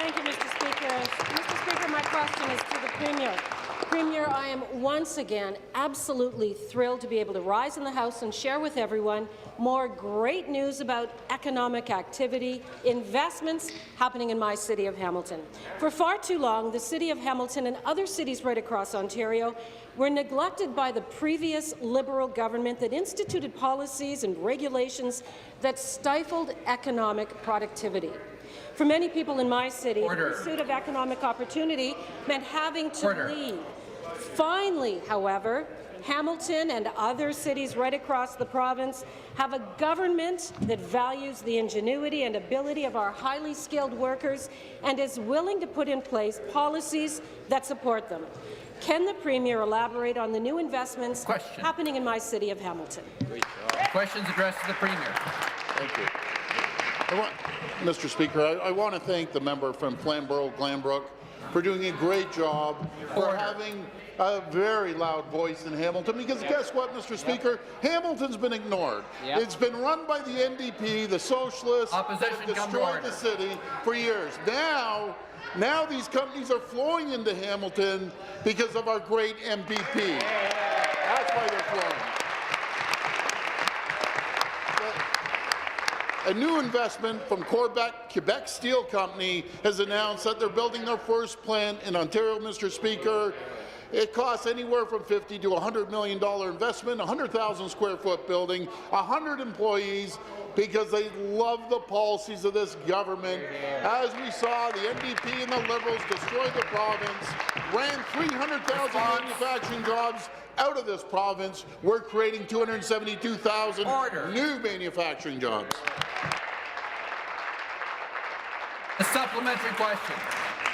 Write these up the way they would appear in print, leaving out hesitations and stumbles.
Thank you, Mr. Speaker. Mr. Speaker, my question is to the Premier. Premier, I am once again absolutely thrilled to be able to rise in the House and share with everyone more great news about economic activity, investments happening in my city of Hamilton. For far too long, the City of Hamilton and other cities right across Ontario were neglected by the previous Liberal government that instituted policies and regulations that stifled economic productivity. For many people in my city, the pursuit of economic opportunity meant having to leave. Finally, however, Hamilton and other cities right across the province have a government that values the ingenuity and ability of our highly skilled workers and is willing to put in place policies that support them. Can the Premier elaborate on the new investments happening in my city of Hamilton? Questions addressed to the Premier. Thank you. Mr. Speaker, I want to thank the member from Glanbrook for doing a great job, for having a very loud voice in Hamilton, because guess what, Mr. Speaker? Hamilton's been ignored. It's been run by the NDP, the Socialists, Opposition have destroyed the city for years. Now these companies are flowing into Hamilton because of our great MPP. That's why they're flowing. A new investment from Quebec Steel Company has announced that they're building their first plant in Ontario, Mr. Speaker. It costs anywhere from $50 to $100 million investment, 100,000 square foot building, 100 employees, because they love the policies of this government. As we saw, the NDP and the Liberals destroyed the province, ran 300,000 manufacturing jobs out of this province. We're creating 272,000 new manufacturing jobs. A supplementary question.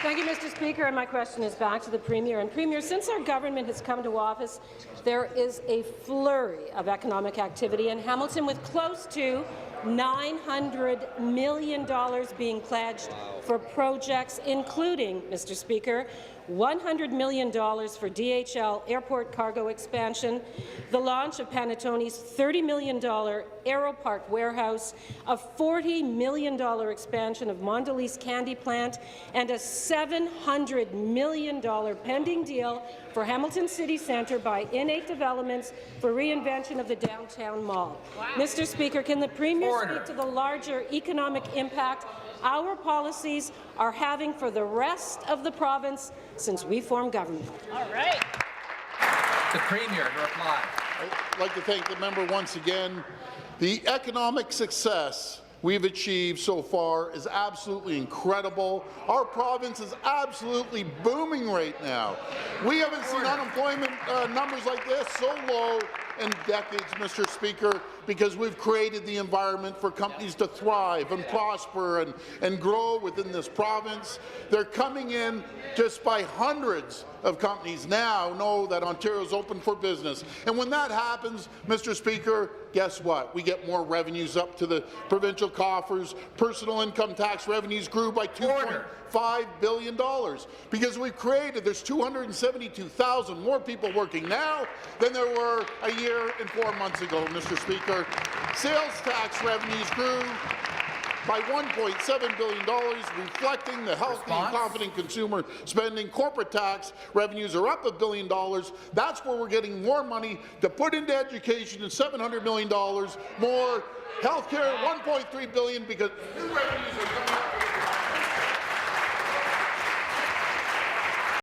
Thank you, Mr. Speaker, and my question is back to the Premier. And Premier, since our government has come to office, there is a flurry of economic activity in Hamilton, with close to $900 million being pledged for projects, including, Mr. Speaker, $100 million for DHL airport cargo expansion, the launch of Panettone's $30 million Aeropark warehouse, a $40 million expansion of Mondelez candy plant, and a $700 million pending deal for Hamilton City Centre by Innate Developments for reinvention of the downtown mall. Wow. Mr. Speaker, can the Premier speak to the larger economic impact our policies are having for the rest of the province since we formed government? All right. The Premier to reply. I'd like to thank the member once again. The economic success we've achieved so far is absolutely incredible. Our province is absolutely booming right now. We haven't seen unemployment numbers like this so low in decades, Mr. Speaker, because we've created the environment for companies to thrive and prosper and grow within this province. They're coming in just by hundreds of companies now know that Ontario is open for business. And when that happens, Mr. Speaker, guess what? We get more revenues up to the provincial coffers. Personal income tax revenues grew by $2.5 billion because we've created, there's 272,000 more people working now than there were a year and 4 months ago, Mr. Speaker. Sales tax revenues grew by $1.7 billion, reflecting the healthy and confident consumer spending. Corporate tax revenues are up $1 billion. That's where we're getting more money to put into education, and $700 million more. Healthcare, $1.3 billion, because new revenues are coming up